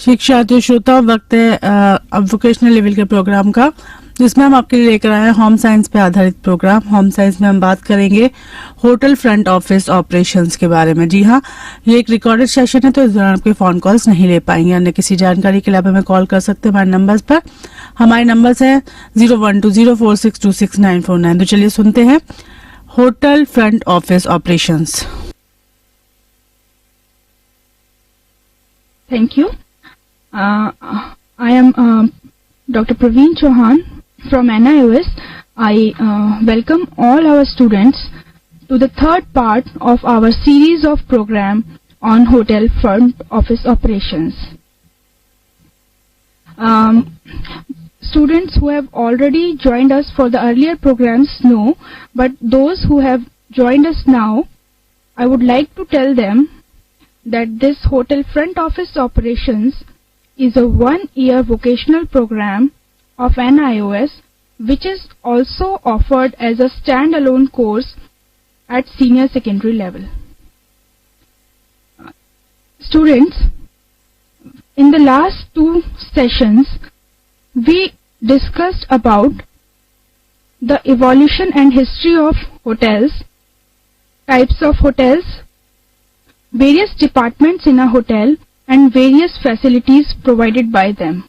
शिक्षार्थियों श्रोता, वक्त है अब वोकेशनल लेवल के प्रोग्राम का, जिसमें हम आपके लिए लेकर आए हैं होम साइंस पे आधारित प्रोग्राम। होम साइंस में हम बात करेंगे होटल फ्रंट ऑफिस ऑपरेशंस के बारे में। जी हाँ, ये एक रिकॉर्डेड सेशन है, तो इस दौरान आपके फोन कॉल्स नहीं ले पाएंगे। अन्य किसी जानकारी के लिए आप हमें कॉल कर सकते हैं हमारे नंबर्स पर। हमारे नंबर्स हैं 012046269949। तो चलिए सुनते हैं hotel front office operations. Thank you. I am Dr. Praveen Chauhan from NIOS. I welcome all our students to the third part of our series of program on hotel front office operations. Students who have already joined us for the earlier programs know, but those who have joined us now, I would like to tell them that this hotel front office operations is a 1-year vocational program of NIOS, which is also offered as a standalone course at senior secondary level. Students, in the last 2 sessions, we discussed about the evolution and history of hotels, types of hotels, various departments in a hotel, and various facilities provided by them.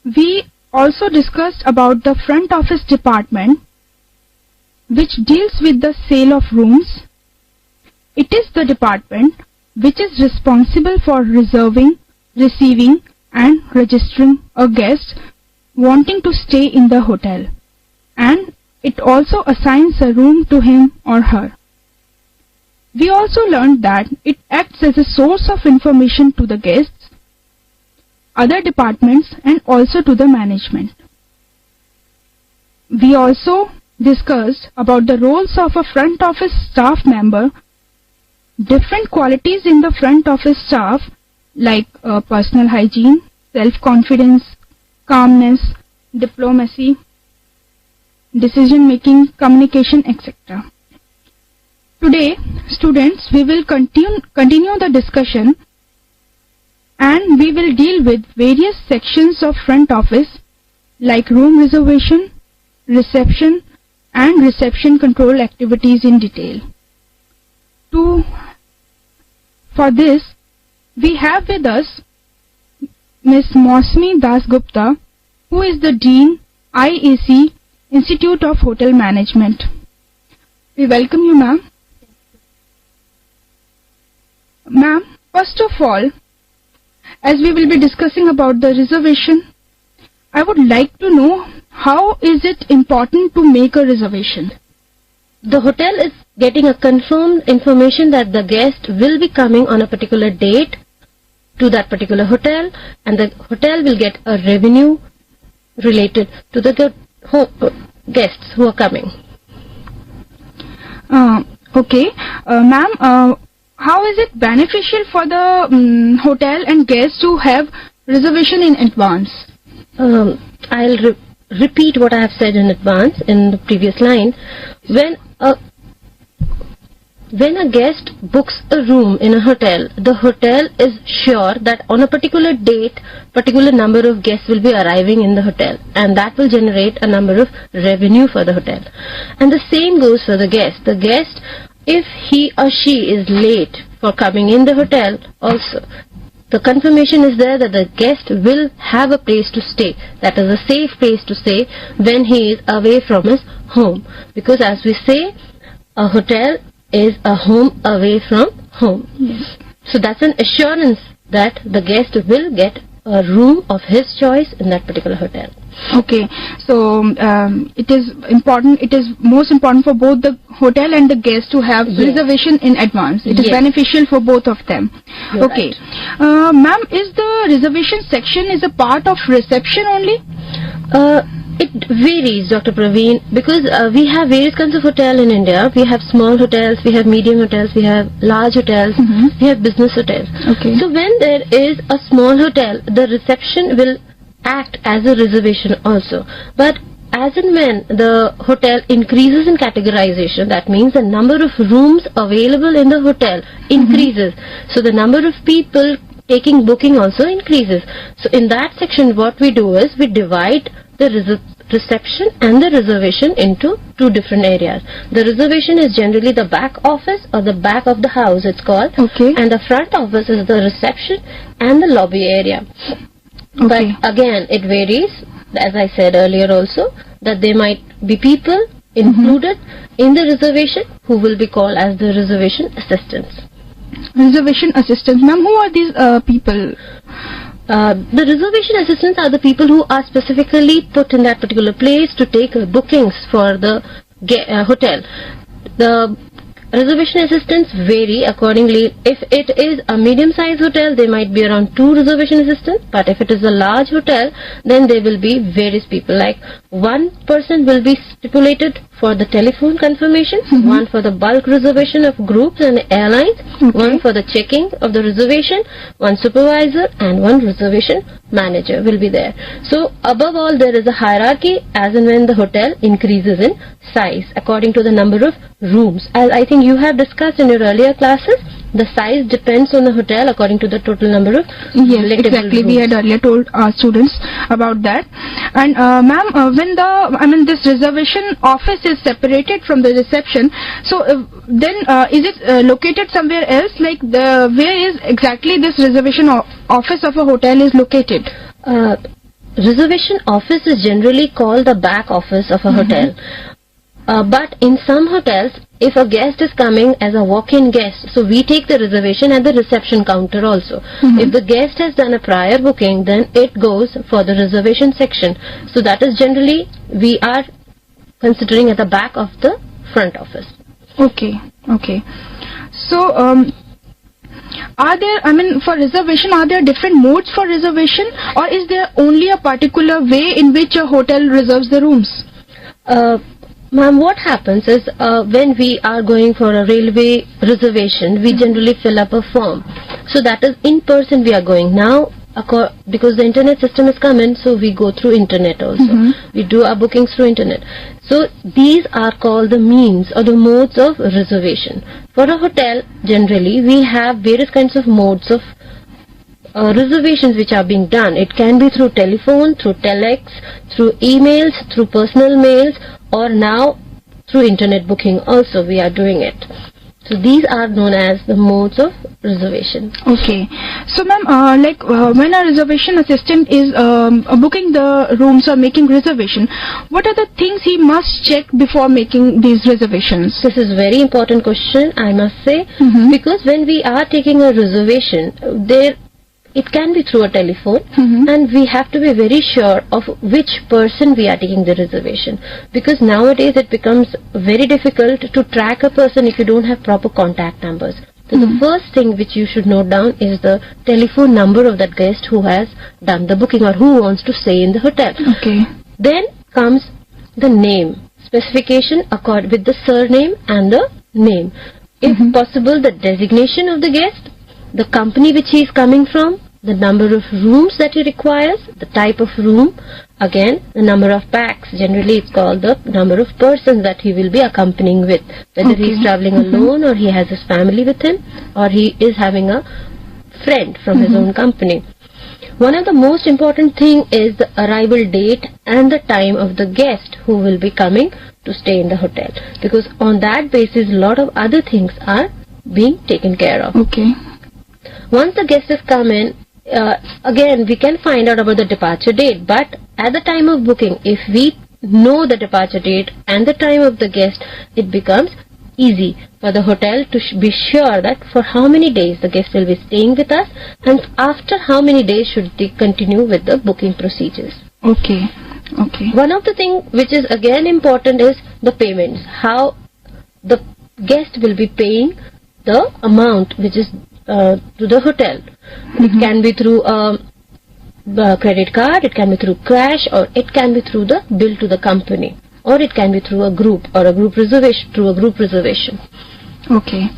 We also discussed about the front office department, which deals with the sale of rooms. It is the department which is responsible for reserving, receiving, and registering a guest wanting to stay in the hotel, and it also assigns a room to him or her. We also learned that it acts as a source of information to the guests, other departments, and also to the management. We also discussed about the roles of a front office staff member, different qualities in the front office staff like personal hygiene, self-confidence, calmness, diplomacy, decision-making, communication, etc. Today, students, we will continue the discussion, and we will deal with various sections of front office like room reservation, reception, and reception control activities in detail. For this, we have with us Ms. Mosmi Dasgupta, who is the Dean, IAC, Institute of Hotel Management. We welcome you, ma'am. Ma'am, first of all, as we will be discussing about the reservation, I would like to know how is it important to make a reservation? The hotel is getting a confirmed information that the guest will be coming on a particular date to that particular hotel, and the hotel will get a revenue related to the guests who are coming. Okay, ma'am, how is it beneficial for the hotel and guests to have reservation in advance? I'll repeat what I have said in advance in the previous line. When a guest books a room in a hotel, the hotel is sure that on a particular date, particular number of guests will be arriving in the hotel, and that will generate a number of revenue for the hotel. And the same goes for the guest. The guest, if he or she is late for coming in the hotel, also the confirmation is there that the guest will have a place to stay. That is a safe place to stay when he is away from his home. Because as we say, a hotel is a home away from home. Yes. So that's an assurance that the guest will get a room of his choice in that particular hotel. Okay, so it is important. It is most important for both the hotel and the guest to have reservation in advance. It is beneficial for both of them. You're okay, right. Ma'am, is the reservation section is a part of reception only? It varies, Dr. Praveen, because we have various kinds of hotel in India. We have small hotels, we have medium hotels, we have large hotels, we have business hotels. Okay. So when there is a small hotel, the reception will act as a reservation also. But as and when the hotel increases in categorization, that means the number of rooms available in the hotel increases. So the number of people taking booking also increases. So in that section what we do is we divide the reception and the reservation into two different areas. The reservation is generally the back office or the back of the house it's called. Okay. And the front office is the reception and the lobby area. Okay. But again it varies, as I said earlier also, that there might be people included in the reservation who will be called as the reservation assistants. Reservation assistants. Ma'am, who are these people? The reservation assistants are the people who are specifically put in that particular place to take bookings for the hotel. The reservation assistants vary accordingly. If it is a medium-sized hotel, there might be around 2 reservation assistants. But if it is a large hotel, then there will be various people. Like one person will be stipulated for the telephone confirmation, one for the bulk reservation of groups and airlines, one for the checking of the reservation, one supervisor, and one reservation manager will be there. So above all, there is a hierarchy as and when the hotel increases in size according to the number of rooms. As I think you have discussed in your earlier classes, the size depends on the hotel according to the total number of exactly rooms. We had earlier told our students about that. And ma'am, when this reservation office is separated from the reception, so then is it located somewhere else? Like where is exactly this reservation office of a hotel is located? Reservation office is generally called the back office of a hotel. But in some hotels, if a guest is coming as a walk-in guest, so we take the reservation at the reception counter also. If the guest has done a prior booking, then it goes for the reservation section. So that is generally we are considering at the back of the front office. Okay. So are there, for reservation, are there different modes for reservation, or is there only a particular way in which a hotel reserves the rooms? Ma'am, what happens is when we are going for a railway reservation, we generally fill up a form. So that is in person we are going. Now, because the internet system is coming, so we go through internet also. We do our bookings through internet. So these are called the means or the modes of reservation. For a hotel, generally, we have various kinds of modes of reservations which are being done. It can be through telephone, through telex, through emails, through personal mails, or now through internet booking also we are doing it. So these are known as the modes of reservation. Okay. So ma'am, when a reservation assistant is booking the rooms or making reservation, what are the things he must check before making these reservations? This is very important question, I must say, because when we are taking a reservation, it can be through a telephone, and we have to be very sure of which person we are taking the reservation, because nowadays it becomes very difficult to track a person if you don't have proper contact numbers. So the first thing which you should note down is the telephone number of that guest who has done the booking or who wants to stay in the hotel. Okay. Then comes the name specification with the surname and the name. If possible, the designation of the guest, the company which he is coming from, the number of rooms that he requires, the type of room, again the number of packs, generally it's called the number of persons that he will be accompanying with, whether he is traveling alone or he has his family with him or he is having a friend from his own company. One of the most important thing is the arrival date and the time of the guest who will be coming to stay in the hotel, because on that basis a lot of other things are being taken care of. Okay. Once the guest has come in, again we can find out about the departure date, but at the time of booking, if we know the departure date and the time of the guest, it becomes easy for the hotel to be sure that for how many days the guest will be staying with us and after how many days should they continue with the booking procedures. Okay. One of the things which is again important is the payments, how the guest will be paying the amount which is to the hotel. It can be through a credit card, it can be through cash, or it can be through the bill to the company, or it can be through a group or a group reservation, through a group reservation. Okay.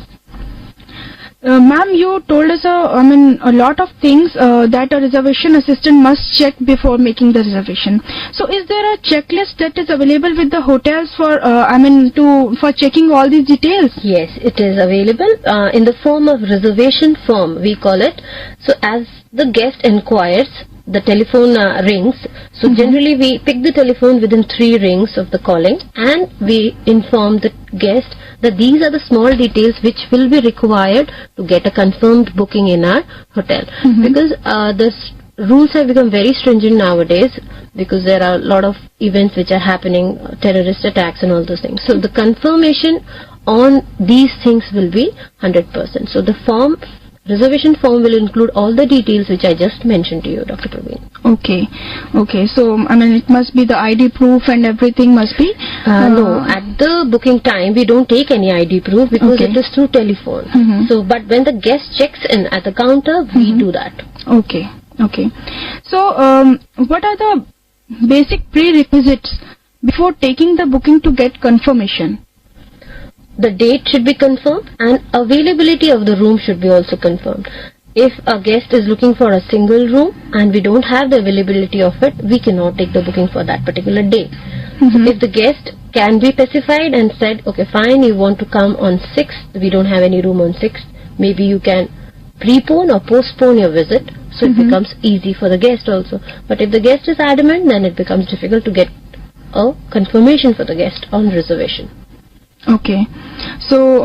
Ma'am, you told us a lot of things that a reservation assistant must check before making the reservation. So, is there a checklist that is available with the hotels for for checking all these details? Yes, it is available in the form of reservation form, we call it. So, as the guest inquires, the telephone rings. So generally we pick the telephone within 3 rings of the calling, and we inform the guest that these are the small details which will be required to get a confirmed booking in our hotel. Because the rules have become very stringent nowadays, because there are a lot of events which are happening, terrorist attacks and all those things. So the confirmation on these things will be 100%. So the reservation form will include all the details which I just mentioned to you, Dr. Praveen. Okay. So, it must be the ID proof and everything must be? No, at the booking time, we don't take any ID proof because it is through telephone. So, but when the guest checks in at the counter, we do that. Okay. So, what are the basic prerequisites before taking the booking to get confirmation? The date should be confirmed and availability of the room should be also confirmed. If a guest is looking for a single room and we don't have the availability of it, we cannot take the booking for that particular day. So if the guest can be specified and said, okay, fine, you want to come on 6th, we don't have any room on 6th, maybe you can prepone or postpone your visit, so it becomes easy for the guest also. But if the guest is adamant, then it becomes difficult to get a confirmation for the guest on reservation. Okay. So,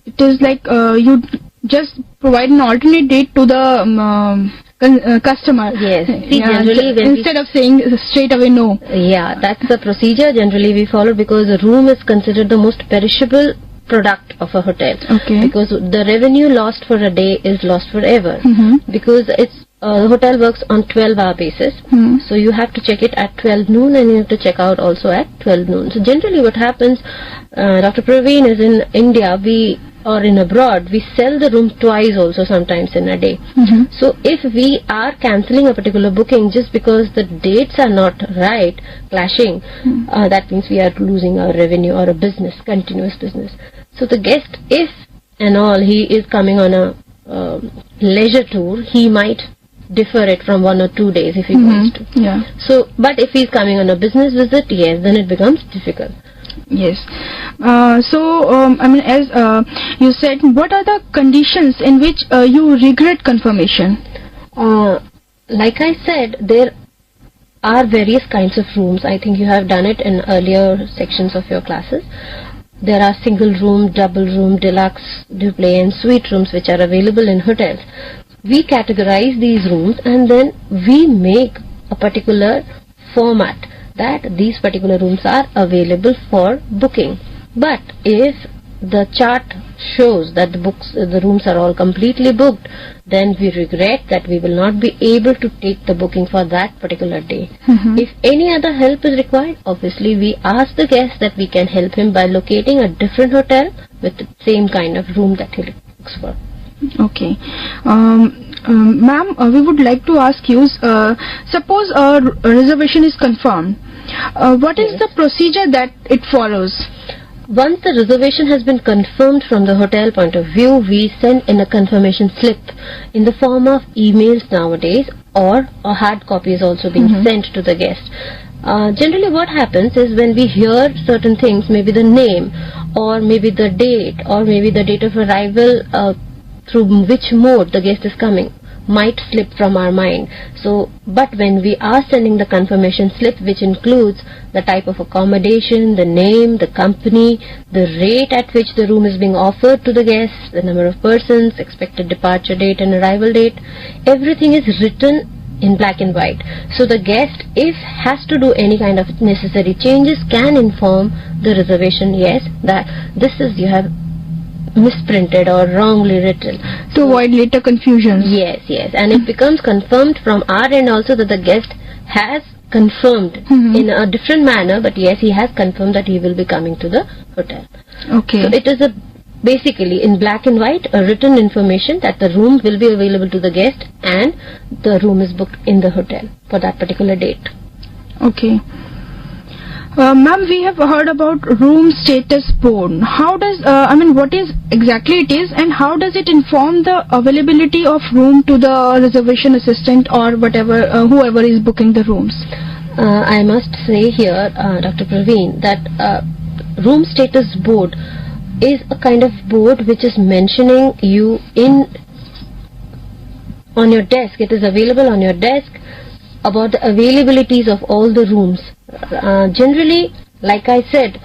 it is like you just provide an alternate date to the customer. Yes. See, generally instead of saying straight away no. Yeah, that's the procedure generally we follow, because the room is considered the most perishable product of a hotel. Okay. Because the revenue lost for a day is lost forever. Because the hotel works on 12-hour basis. So you have to check it at 12 noon and you have to check out also at 12 noon. So generally what happens, Dr. Praveen, is in India, or in abroad, we sell the room twice also sometimes in a day. So if we are cancelling a particular booking just because the dates are not right, clashing, that means we are losing our revenue or a business, continuous business. So the guest, if and all he is coming on a leisure tour, he might defer it from 1 or 2 days if he wants to. Yeah. So, but if he's coming on a business visit, yes, then it becomes difficult. Yes. As you said, what are the conditions in which you regret confirmation? Like I said, there are various kinds of rooms. I think you have done it in earlier sections of your classes. There are single room, double room, deluxe, duplex and suite rooms which are available in hotels. We categorize these rooms and then we make a particular format that these particular rooms are available for booking. But if the chart shows that the rooms are all completely booked, then we regret that we will not be able to take the booking for that particular day. If any other help is required, obviously we ask the guest that we can help him by locating a different hotel with the same kind of room that he looks for. Okay. Ma'am, we would like to ask you, suppose a reservation is confirmed, what is the procedure that it follows? Once the reservation has been confirmed from the hotel point of view, we send in a confirmation slip in the form of emails nowadays, or a hard copy is also being sent to the guest. Generally what happens is when we hear certain things, maybe the name or maybe the date or maybe the date of arrival through which mode the guest is coming might slip from our mind. So, but when we are sending the confirmation slip, which includes the type of accommodation, the name, the company, the rate at which the room is being offered to the guests, the number of persons, expected departure date and arrival date, everything is written in black and white. So the guest, if has to do any kind of necessary changes, can inform the reservation, yes, that this is, you have misprinted or wrongly written, to avoid later confusions. Yes, and it becomes confirmed from our end also that the guest has confirmed in a different manner, but yes, he has confirmed that he will be coming to the hotel. Okay. So it is basically in black and white, a written information that the room will be available to the guest and the room is booked in the hotel for that particular date. Okay. Ma'am, we have heard about room status board. How does, what is exactly it is, and how does it inform the availability of room to the reservation assistant or whatever, whoever is booking the rooms? I must say here, Dr. Praveen, that room status board is a kind of board which is mentioning you on your desk. It is available on your desk about the availabilities of all the rooms. Generally, like I said,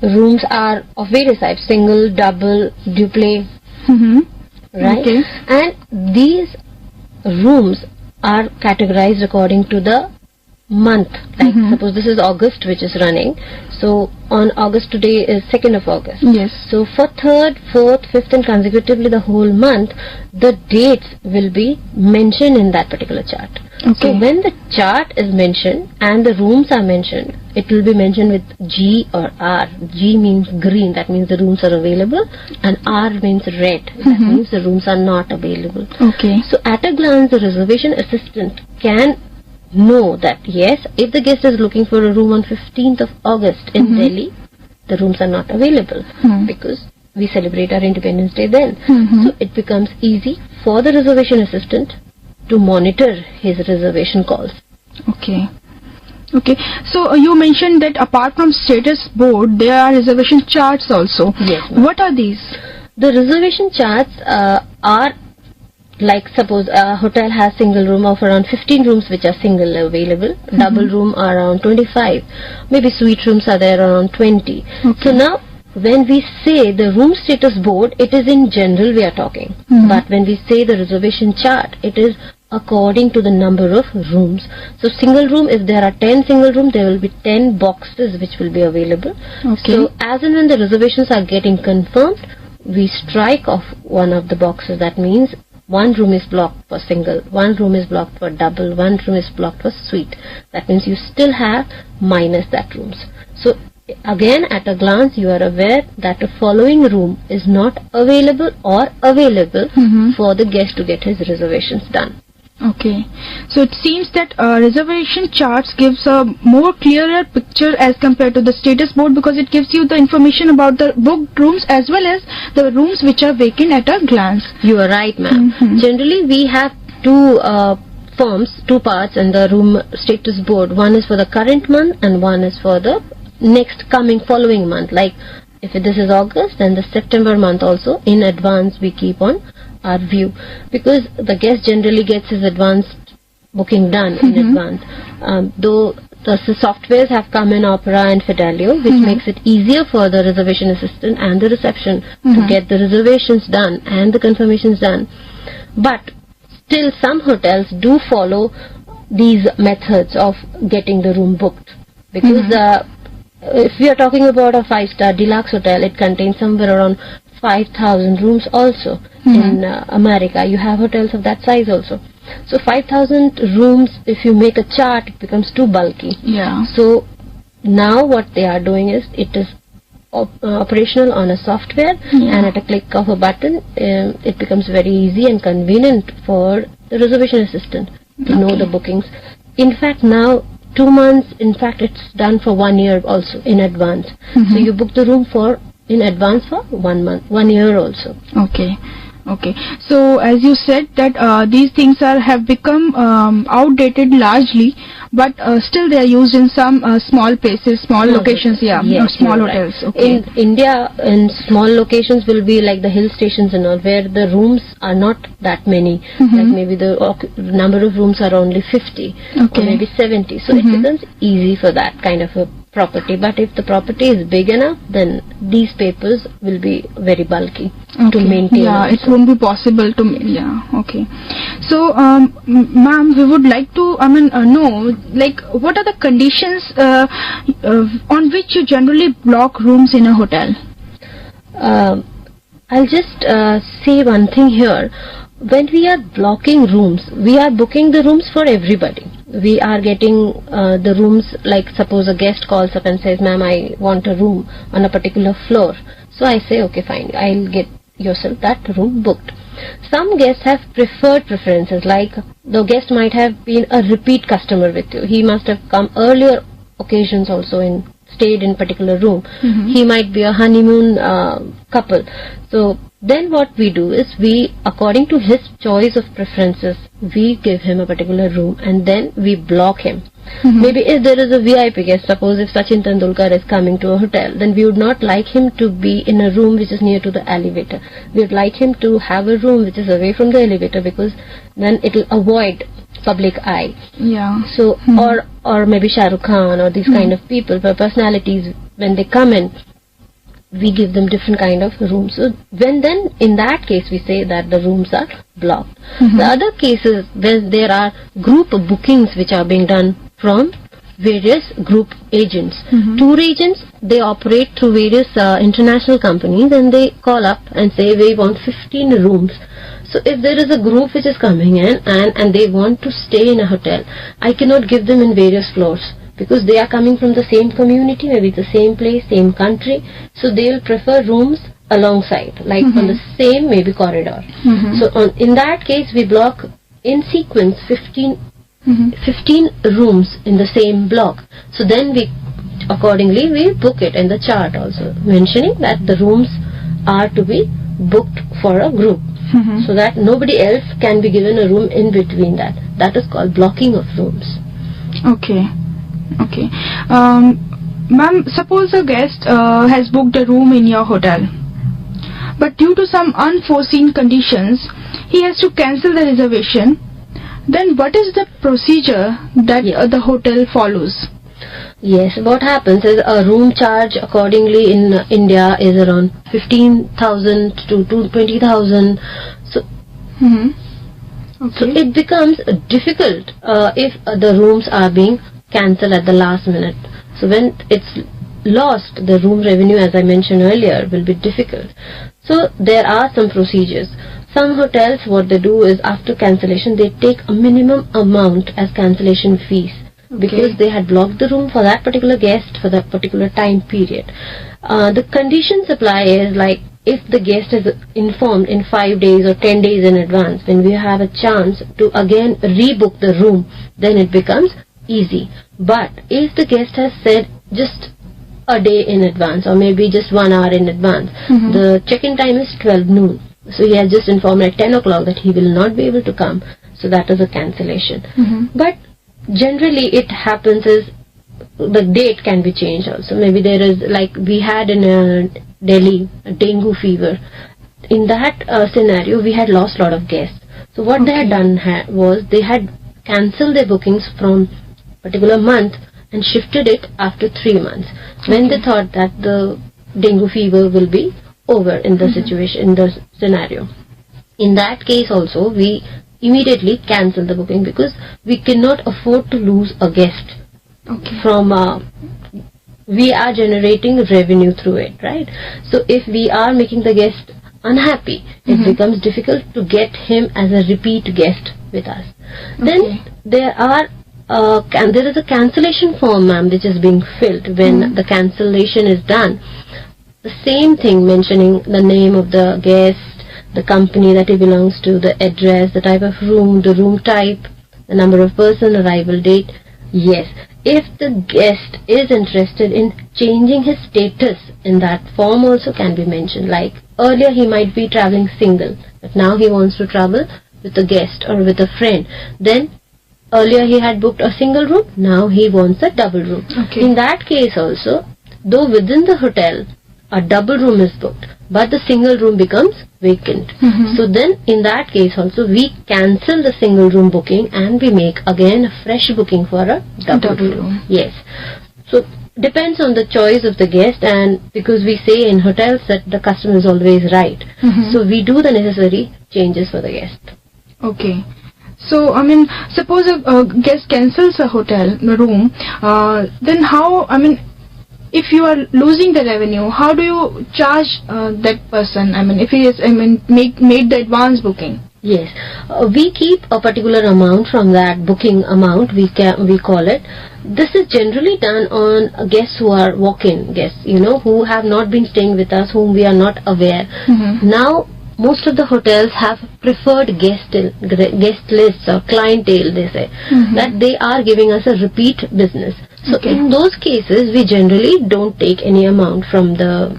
rooms are of various types: single, double, duplex, right? Okay. And these rooms are categorized according to the month. Like suppose this is August which is running, so on August, today is 2nd of August. Yes. So for 3rd, 4th, 5th and consecutively the whole month, the dates will be mentioned in that particular chart. Okay. So when the chart is mentioned and the rooms are mentioned, it will be mentioned with G or R. G means green, that means the rooms are available, and R means red, that means the rooms are not available. Okay. So at a glance, the reservation assistant can know that yes, if the guest is looking for a room on 15th of August in Delhi, the rooms are not available because we celebrate our Independence Day then. So it becomes easy for the reservation assistant to monitor his reservation calls. Okay. Okay. So you mentioned that apart from status board, there are reservation charts also. Yes, ma'am. What are these? The reservation charts are like, suppose a hotel has single room of around 15 rooms which are single available, double room are around 25, maybe suite rooms are there around 20. So now when we say the room status board, it is in general we are talking, but when we say the reservation chart, it is according to the number of rooms. So single room, if there are 10 single room, there will be 10 boxes which will be available. Okay. So as and when the reservations are getting confirmed, we strike off one of the boxes. That means one room is blocked for single, one room is blocked for double, one room is blocked for suite. That means you still have minus that rooms. So again, at a glance, you are aware that the following room is not available or available for the guest to get his reservations done. Okay. So it seems that reservation charts gives a more clearer picture as compared to the status board, because it gives you the information about the booked rooms as well as the rooms which are vacant at a glance. You are right, ma'am. Generally, we have two forms, two parts in the room status board. One is for the current month and one is for the next coming following month. Like if this is August, then the September month also in advance we keep on our view, because the guest generally gets his advanced booking done in advance. Though the softwares have come in Opera and Fidelio, which makes it easier for the reservation assistant and the reception to get the reservations done and the confirmations done. But still some hotels do follow these methods of getting the room booked, because if we are talking about a 5-star deluxe hotel, it contains somewhere around 5,000 rooms also. In America, you have hotels of that size also. So 5,000 rooms, if you make a chart, it becomes too bulky. Yeah. So now what they are doing is, it is operational on a software, and at a click of a button, it becomes very easy and convenient for the reservation assistant to know the bookings. In fact, now 2 months, in fact it's done for 1 year also in advance. So you book the room in advance for 1 month, 1 year also. Okay. Okay. So as you said that these things have become outdated largely, but still they are used in some small places, small locations, or small hotels. Right. Okay. In India, in small locations will be like the hill stations and all, where the rooms are not that many. Like maybe the number of rooms are only 50 or maybe 70. So it becomes easy for that kind of a property. But if the property is big enough, then these papers will be very bulky to maintain. Yeah, it won't be possible to. Yeah. Okay. So, ma'am, we would like to, know, like, what are the conditions on which you generally block rooms in a hotel? I'll just say one thing here. When we are blocking rooms, we are booking the rooms for everybody. We are getting the rooms, like suppose a guest calls up and says, ma'am, I want a room on a particular floor. So I say, okay, fine, I'll get yourself that room booked. Some guests have preferred preferences, like the guest might have been a repeat customer with you. He must have come earlier occasions also stayed in particular room. He might be a honeymoon couple. So then what we do is we, according to his choice of preferences, we give him a particular room and then we block him. Maybe if there is a VIP guest, suppose if Sachin Tendulkar is coming to a hotel, then we would not like him to be in a room which is near to the elevator. We would like him to have a room which is away from the elevator, because then it will avoid public eye. Yeah. So, or maybe Shah Rukh Khan or these kind of people, personalities, when they come in, we give them different kind of rooms. So when then in that case we say that the rooms are blocked. The other cases when there are group bookings which are being done from various group agents. Tour agents, they operate through various international companies, and they call up and say we want 15 rooms. So if there is a group which is coming in and they want to stay in a hotel, I cannot give them in various floors, because they are coming from the same community, maybe the same place, same country. So they will prefer rooms alongside, like on the same maybe corridor. So in that case, we block in sequence 15 rooms in the same block. So then we accordingly we book it in the chart also, mentioning that the rooms are to be booked for a group, so that nobody else can be given a room in between that. That is called blocking of rooms. Okay. Okay. Ma'am, suppose a guest has booked a room in your hotel, but due to some unforeseen conditions, he has to cancel the reservation. Then what is the procedure that the hotel follows? Yes, what happens is a room charge accordingly in India is around 15,000 to 20,000. So, so it becomes difficult if the rooms are being cancelled at the last minute. So when it's lost, the room revenue, as I mentioned earlier, will be difficult. So there are some procedures. Some hotels, what they do is after cancellation, they take a minimum amount as cancellation fees, because they had blocked the room for that particular guest for that particular time period. The conditions apply is like, if the guest is informed in 5 days or 10 days in advance, then we have a chance to again rebook the room, then it becomes easy. But if the guest has said just a day in advance or maybe just 1 hour in advance, the check-in time is 12 noon. So he has just informed at 10 o'clock that he will not be able to come. So that is a cancellation. But generally it happens is the date can be changed also. Maybe there is, like we had in Delhi, a dengue fever. In that scenario, we had lost a lot of guests. So what they had done was they had cancelled their bookings from particular month and shifted it after 3 months, when they thought that the dengue fever will be over in the situation, in the scenario. In that case also, we immediately cancel the booking, because we cannot afford to lose a guest. From we are generating revenue through it, right? So if we are making the guest unhappy, it becomes difficult to get him as a repeat guest with us. Then there is a cancellation form, ma'am, which is being filled when the cancellation is done. The same thing, mentioning the name of the guest, the company that he belongs to, the address, the type of room, the room type, the number of person, arrival date. Yes, if the guest is interested in changing his status, in that form also can be mentioned. Like earlier he might be traveling single, but now he wants to travel with a guest or with a friend. Then earlier he had booked a single room, now he wants a double room. In that case also, though within the hotel a double room is booked, but the single room becomes vacant. So then in that case also we cancel the single room booking and we make again a fresh booking for a double room. Yes. So depends on the choice of the guest, and because we say in hotels that the customer is always right, so we do the necessary changes for the guest. Okay. So, I mean, suppose a guest cancels a hotel room, then how, I mean, if you are losing the revenue, how do you charge that person? I mean, if he is, made the advance booking. Yes, we keep a particular amount from that booking amount. We call it. This is generally done on guests who are walk-in guests, who have not been staying with us, whom we are not aware. Now, most of the hotels have preferred guest lists or clientele, they say, that they are giving us a repeat business. So Okay. in those cases, we generally don't take any amount from the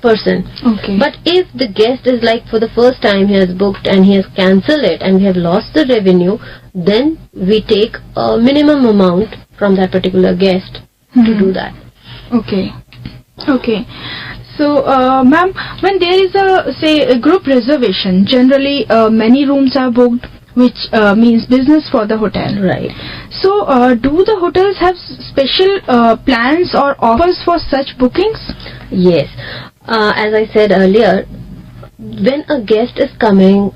person. Okay. But if the guest is like for the first time he has booked and he has cancelled it and we have lost the revenue, then we take a minimum amount from that particular guest to do that. Okay. Okay. So, ma'am, when there is a group reservation, generally many rooms are booked, which means business for the hotel. Right. So, do the hotels have special plans or offers for such bookings? Yes. As I said earlier, when a guest is coming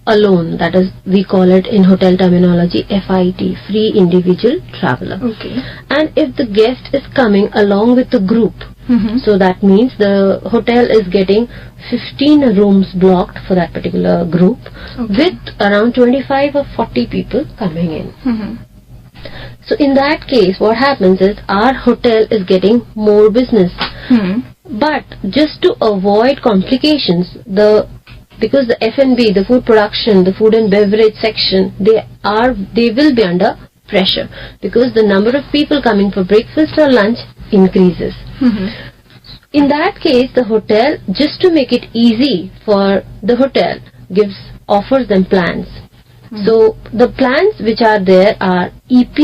alone, that is, we call it in hotel terminology FIT, free individual traveler. Okay. And if the guest is coming along with the group, so that means the hotel is getting 15 rooms blocked for that particular group with around 25 or 40 people coming in. So in that case, what happens is our hotel is getting more business. But just to avoid complications, because the F&B, the food production, the food and beverage section, they will be under pressure because the number of people coming for breakfast or lunch increases. In that case, the hotel, just to make it easy for the hotel, offers them plans. So the plans which are there are EP,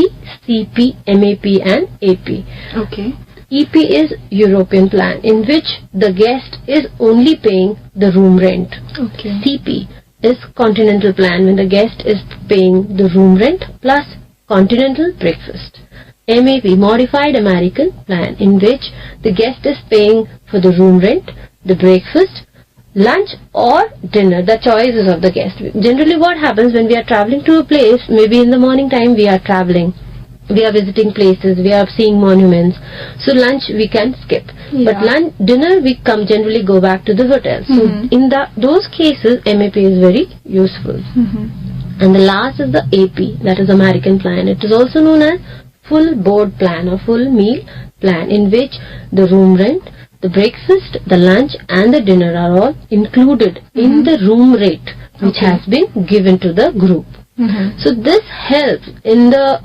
CP, MAP and AP. Okay. EP is European plan, in which the guest is only paying the room rent. Okay. CP is continental plan, when the guest is paying the room rent plus continental breakfast. MAP, modified American plan, in which the guest is paying for the room rent, the breakfast, lunch or dinner. The choice is of the guest. Generally what happens when we are traveling to a place, maybe in the morning time we are traveling, we are visiting places, we are seeing monuments, so lunch we can skip. But dinner we generally go back to the hotel. So in those cases MAP is very useful. And the last is the AP, that is American plan. It is also known as full board plan or full meal plan, in which the room rent, the breakfast, the lunch and the dinner are all included in the room rate which has been given to the group. So this helps in the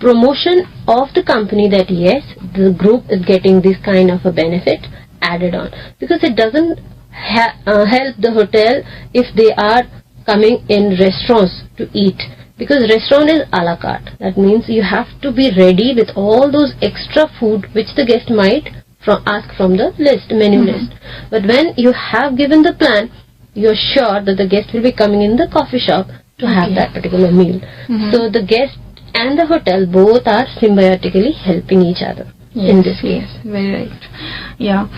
promotion of the company that yes, the group is getting this kind of a benefit added on, because it doesn't help the hotel if they are coming in restaurants to eat, because restaurant is a la carte. That means you have to be ready with all those extra food which the guest might ask from the menu list. But when you have given the plan, you are sure that the guest will be coming in the coffee shop to have that particular meal. So the guest and the hotel both are symbiotically helping each other in this case. Yes, very right. Yeah.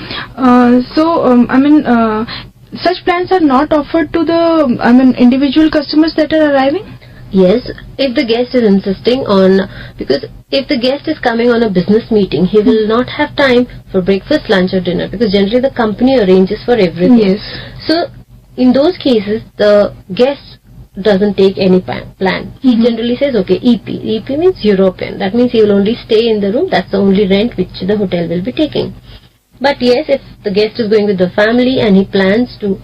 Such plans are not offered to the, individual customers that are arriving? Yes, if the guest is insisting on, because if the guest is coming on a business meeting, he will not have time for breakfast, lunch or dinner, because generally the company arranges for everything. Yes. So in those cases, the guest doesn't take any plan. He generally says, okay, EP. EP means European. That means he will only stay in the room. That's the only rent which the hotel will be taking. But yes, if the guest is going with the family and he plans to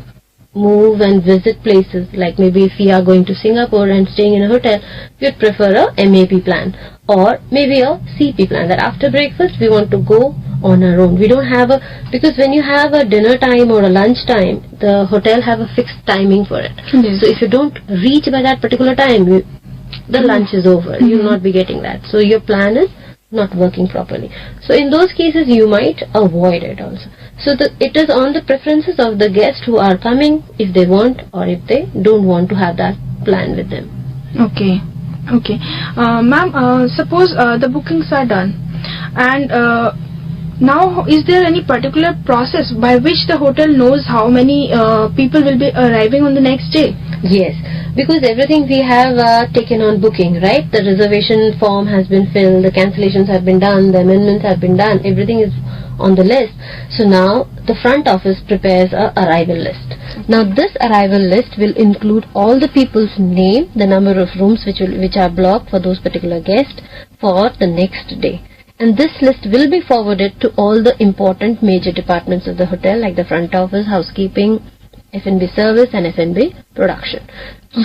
move and visit places, like maybe if we are going to Singapore and staying in a hotel, we would prefer a MAP plan or maybe a CP plan, that after breakfast we want to go on our own. We don't have because when you have a dinner time or a lunch time, the hotel have a fixed timing for it. So if you don't reach by that particular time, the lunch is over. You will not be getting that. So your plan is not working properly. So in those cases you might avoid it also. So it is on the preferences of the guests who are coming, if they want or if they don't want to have that plan with them. Okay. Okay. Ma'am, suppose the bookings are done and now is there any particular process by which the hotel knows how many people will be arriving on the next day? Yes, because everything we have taken on booking, right? The reservation form has been filled, the cancellations have been done, the amendments have been done, everything is on the list. So now the front office prepares a arrival list. Now this arrival list will include all the people's name, the number of rooms which are blocked for those particular guests for the next day. And this list will be forwarded to all the important major departments of the hotel, like the front office, housekeeping, F&B service and F&B production.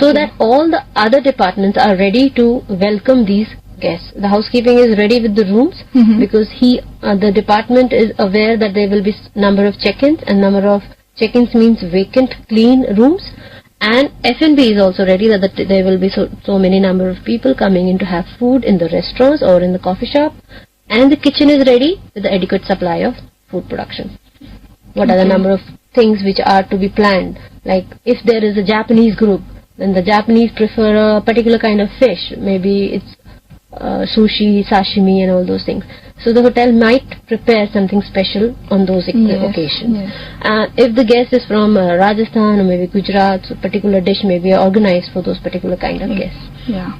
So that all the other departments are ready to welcome these guests. The housekeeping is ready with the rooms because the department is aware that there will be number of check-ins, and number of check-ins means vacant, clean rooms. And F&B is also ready that there will be so many number of people coming in to have food in the restaurants or in the coffee shop. And the kitchen is ready with the adequate supply of food production. What are the number of things which are to be planned? Like if there is a Japanese group, then the Japanese prefer a particular kind of fish. Maybe it's sushi, sashimi and all those things. So the hotel might prepare something special on those occasions. Yes. If the guest is from Rajasthan or maybe Gujarat, so a particular dish may be organized for those particular kind of guests. Yeah.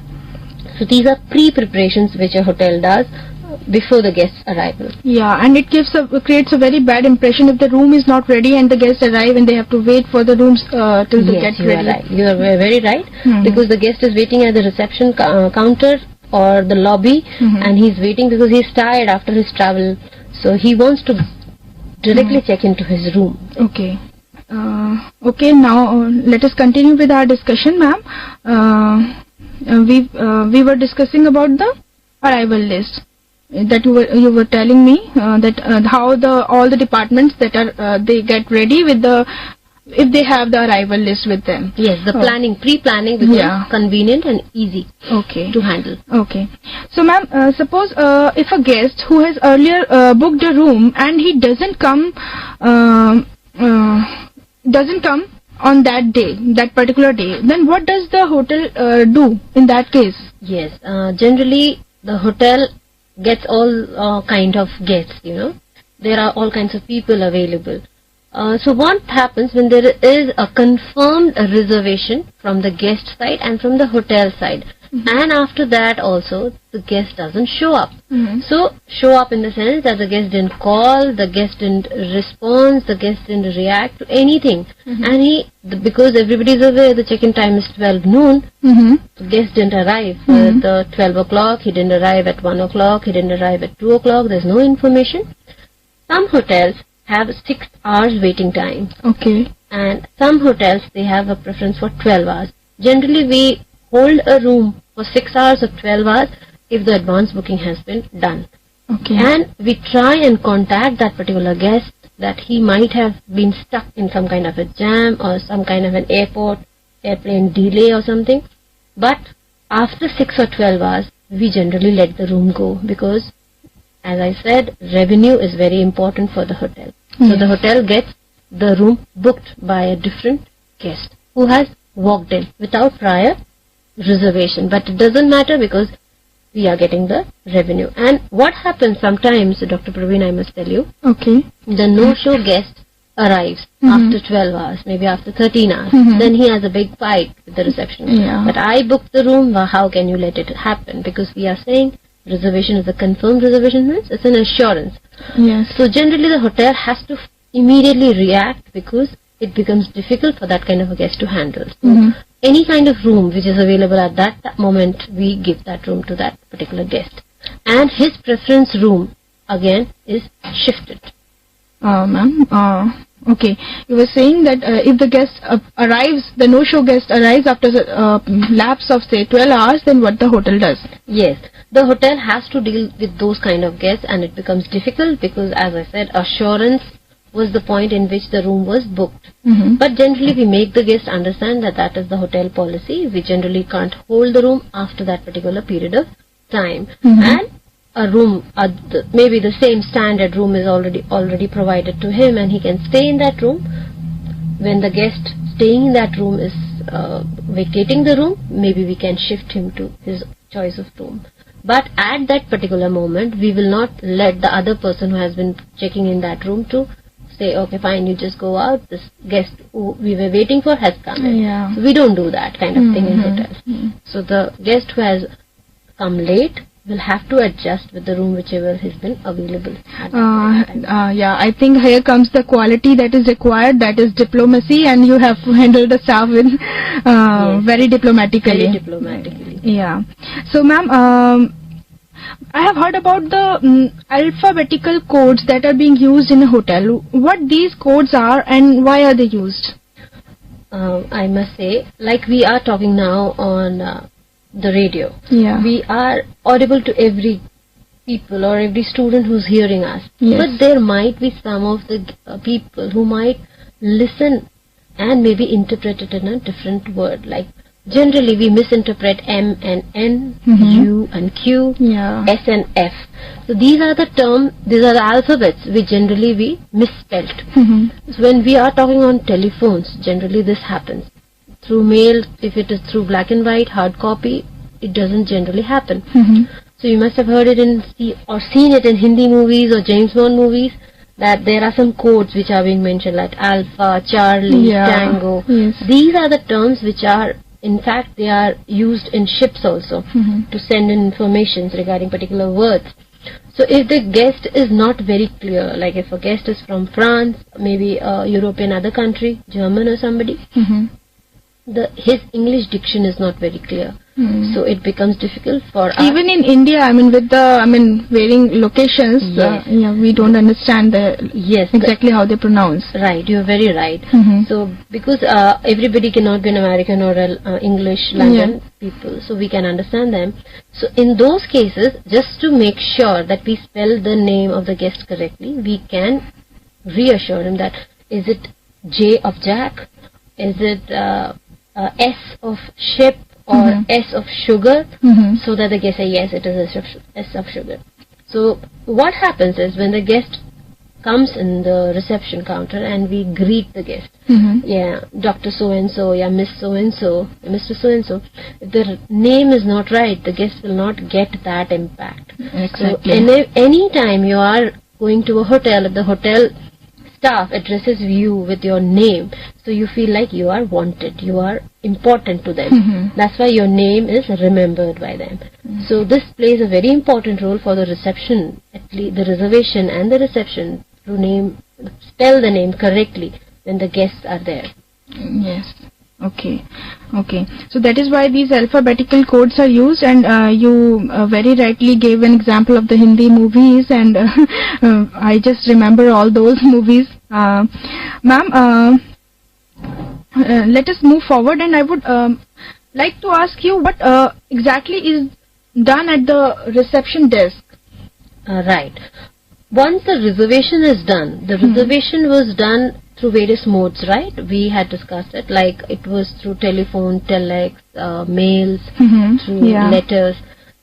So these are pre-preparations which a hotel does before the guest's arrival. Yeah, and it creates a very bad impression if the room is not ready and the guests arrive and they have to wait for the rooms till they get ready. Yes, you are very right. Because the guest is waiting at the reception counter or the lobby, and he's waiting because he's tired after his travel, so he wants to directly check into his room. Okay. Okay, now let us continue with our discussion, ma'am. We were discussing about the arrival list that you were telling me that how all the departments that are they get ready with if they have the arrival list with them. Yes, the pre-planning becomes convenient and easy to handle. Okay. So ma'am, suppose if a guest who has earlier booked a room and he doesn't come on that day, that particular day, then what does the hotel do in that case? Yes, generally the hotel gets all kind of guests, There are all kinds of people available. So what happens when there is a confirmed reservation from the guest side and from the hotel side, and after that also the guest doesn't show up. So show up in the sense that the guest didn't call, the guest didn't respond, the guest didn't react to anything, and because everybody is aware the check-in time is 12 noon, the guest didn't arrive at the 12 o'clock, he didn't arrive at 1 o'clock, he didn't arrive at 2 o'clock, there's no information. Some hotels have 6 hours waiting time. Okay. And some hotels, they have a preference for 12 hours. Generally, we hold a room for 6 hours or 12 hours if the advance booking has been done. Okay. And we try and contact that particular guest that he might have been stuck in some kind of a jam or some kind of an airplane delay or something. But after 6 or 12 hours, we generally let the room go because, as I said, revenue is very important for the hotel. So the hotel gets the room booked by a different guest who has walked in without prior reservation. But it doesn't matter because we are getting the revenue. And what happens sometimes, Dr. Praveen, I must tell you, the no-show guest arrives after 12 hours, maybe after 13 hours. Then he has a big fight with the reception. But I booked the room, how can you let it happen? Because we are saying reservation is a confirmed reservation, means it's an assurance. Yes. So generally the hotel has to immediately react because it becomes difficult for that kind of a guest to handle. So any kind of room which is available at that moment, we give that room to that particular guest. And his preference room, again, is shifted. Ma'am, okay. You were saying that if the guest arrives, the no-show guest arrives after the lapse of, say, 12 hours, then what the hotel does? Yes. The hotel has to deal with those kind of guests, and it becomes difficult because, as I said, assurance was the point in which the room was booked. But generally we make the guest understand that that is the hotel policy. We generally can't hold the room after that particular period of time. And a room, maybe the same standard room is already provided to him, and he can stay in that room. When the guest staying in that room is vacating the room, maybe we can shift him to his choice of room. But at that particular moment, we will not let the other person who has been checking in that room to say, okay, fine, you just go out. This guest who we were waiting for has come in. So we don't do that kind of thing in hotels. So the guest who has come late will have to adjust with the room whichever has been available. Yeah, I think here comes the quality that is required, that is diplomacy, and you have to handle the staff with very diplomatically. Very diplomatically. Yeah. So, ma'am, I have heard about the alphabetical codes that are being used in a hotel. What these codes are and why are they used? I must say, like we are talking now on the radio. Yeah. We are audible to every people or every student who's hearing us. Yes. But there might be some of the people who might listen and maybe interpret it in a different word. Like generally we misinterpret M and N, U and Q, Yeah. S and F. So these are the alphabets which generally we misspelled. So when we are talking on telephones, generally this happens. Through mail, if it is through black and white, hard copy, it doesn't generally happen. So you must have heard it or seen it in Hindi movies or James Bond movies, that there are some codes which are being mentioned like Alpha, Charlie, Yeah. Tango. Yes. These are the terms which are, in fact, they are used in ships also to send in information regarding particular words. So if the guest is not very clear, like if a guest is from France, maybe a European other country, German or somebody, his English diction is not very clear. So it becomes difficult for us. Even in India, with the varying locations, Yes. we don't understand Yes, exactly how they pronounce. right, you're very right. So because everybody cannot be an American or English London people, so we can understand them. So in those cases, just to make sure that we spell the name of the guest correctly, we can reassure him that is it J of Jack, is it S of ship, or S of sugar, so that the guest say yes, it is S of sugar. So what happens is when the guest comes in the reception counter and we greet the guest, yeah, Dr. So and so, yeah, Miss So and so, Mr. So and so, if the name is not right, the guest will not get that impact. Exactly. So any time you are going to a hotel, if the hotel staff addresses you with your name, so you feel like you are wanted, you are important to them. That's why your name is remembered by them. So this plays a very important role for the reception, at least the reservation and the reception, to spell the name correctly when the guests are there. Yes. Okay. So that is why these alphabetical codes are used, and you very rightly gave an example of the Hindi movies, and I just remember all those movies. Ma'am, let us move forward, and I would like to ask you what exactly is done at the reception desk. Right. Once the reservation is done, the reservation was done through various modes, right? We had discussed it, like it was through telephone, telex, mails, through letters.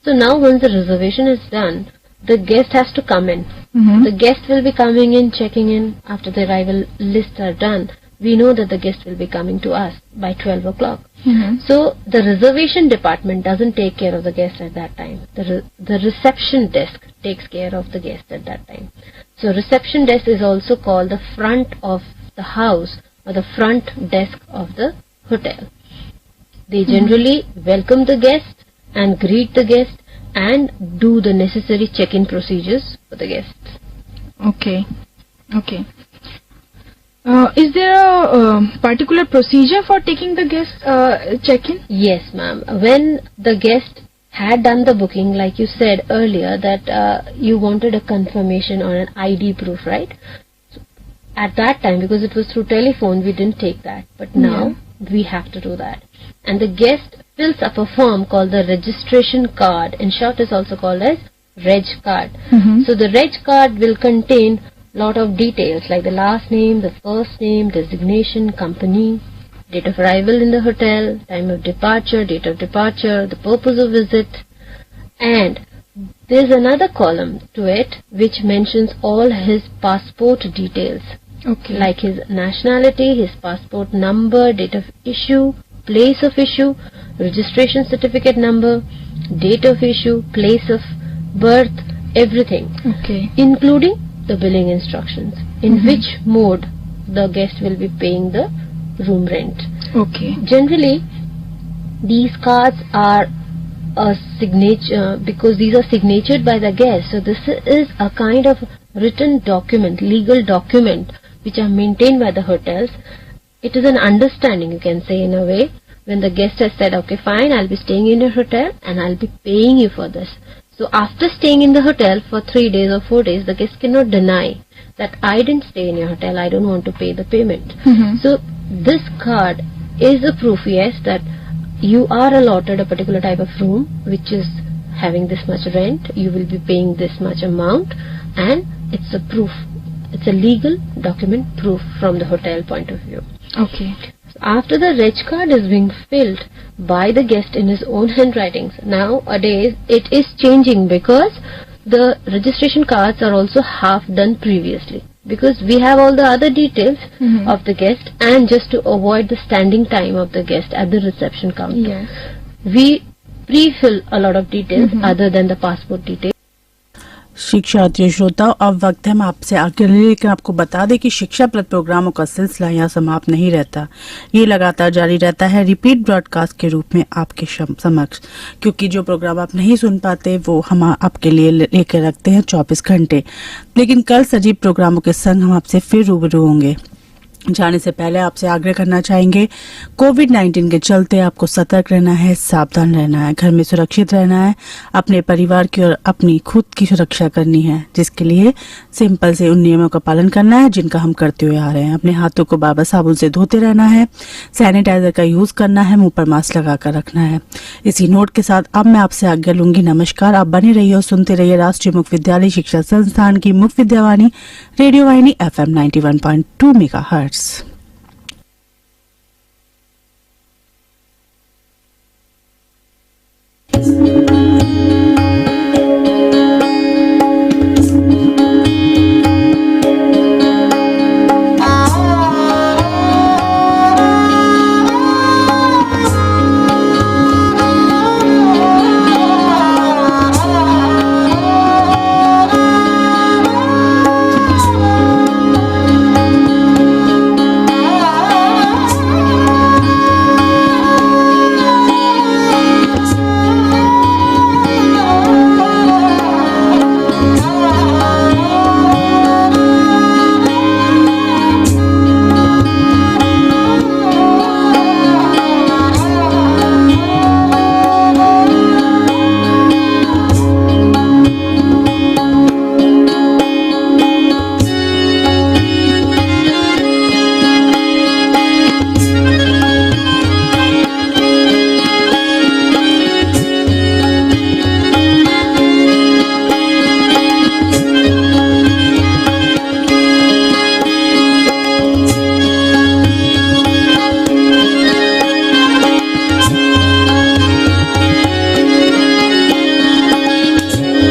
So now once the reservation is done, the guest has to come in. The guest will be coming in, checking in. After the arrival lists are done, we know that the guest will be coming to us by 12 o'clock. So the reservation department doesn't take care of the guest at that time. The reception desk takes care of the guest at that time. So reception desk is also called the front of the house or the front desk of the hotel. They generally welcome the guest and greet the guest and do the necessary check-in procedures for the guests. Okay. Is there a particular procedure for taking the guest check-in? Yes, ma'am. When the guest had done the booking, like you said earlier, that you wanted a confirmation or an ID proof, right? So at that time, because it was through telephone, we didn't take that. But now we have to do that. And the guest fills up a form called the registration card. In short, it's also called as Reg card. So the Reg card will contain lot of details like the last name, the first name, designation, company, date of arrival in the hotel, time of departure, date of departure, the purpose of visit, and there's another column to it which mentions all his passport details, like his nationality, his passport number, date of issue, place of issue, registration certificate number, date of issue, place of birth, everything, including the billing instructions, in which mode the guest will be paying the room rent. Generally, these cards are a signature because these are signatured by the guest. So this is a kind of written document, legal document, which are maintained by the hotels. It is an understanding, you can say, in a way, when the guest has said, okay, fine, I'll be staying in your hotel and I'll be paying you for this. So after staying in the hotel for 3 days or 4 days, the guest cannot deny that I didn't stay in your hotel, I don't want to pay the payment. So this card is a proof, yes, that you are allotted a particular type of room which is having this much rent, you will be paying this much amount, and it's a proof. It's a legal document proof from the hotel point of view. Okay. After the reg card is being filled by the guest in his own handwritings, nowadays it is changing because the registration cards are also half done previously, because we have all the other details of the guest, and just to avoid the standing time of the guest at the reception counter, Yes. we pre-fill a lot of details other than the passport details. शिक्षार्थी श्रोताओं, अब वक्त है हम आपसे आगे लेकिन आपको बता दें कि शिक्षाप्रद प्रोग्रामों का सिलसिला यहाँ समाप्त नहीं रहता, ये लगातार जारी रहता है रिपीट ब्रॉडकास्ट के रूप में आपके समक्ष, क्योंकि जो प्रोग्राम आप नहीं सुन पाते वो हम आपके लिए लेकर रखते हैं 24 घंटे। लेकिन कल सजीव प्रोग्रामों के संग हम आपसे फिर रूबरू होंगे। जाने से पहले आपसे आग्रह करना चाहेंगे, कोविड-19 के चलते आपको सतर्क रहना है, सावधान रहना है, घर में सुरक्षित रहना है, अपने परिवार की और अपनी खुद की सुरक्षा करनी है, जिसके लिए सिंपल से उन नियमों का पालन करना है जिनका हम करते हुए आ रहे हैं। अपने हाथों को बार बार साबुन से धोते रहना है, सैनिटाइजर का यूज करना है, मुंह पर मास्क लगाकर रखना है। इसी नोट के साथ अब मैं आपसे आज्ञा लूंगी। नमस्कार। आप बने रहिए और सुनते रहिए राष्ट्रीय मुक्त विद्यालय शिक्षा संस्थान की मुक्त विद्यावाणी रेडियो वाहिनी FM 91.2 मेगाहर्ट्ज।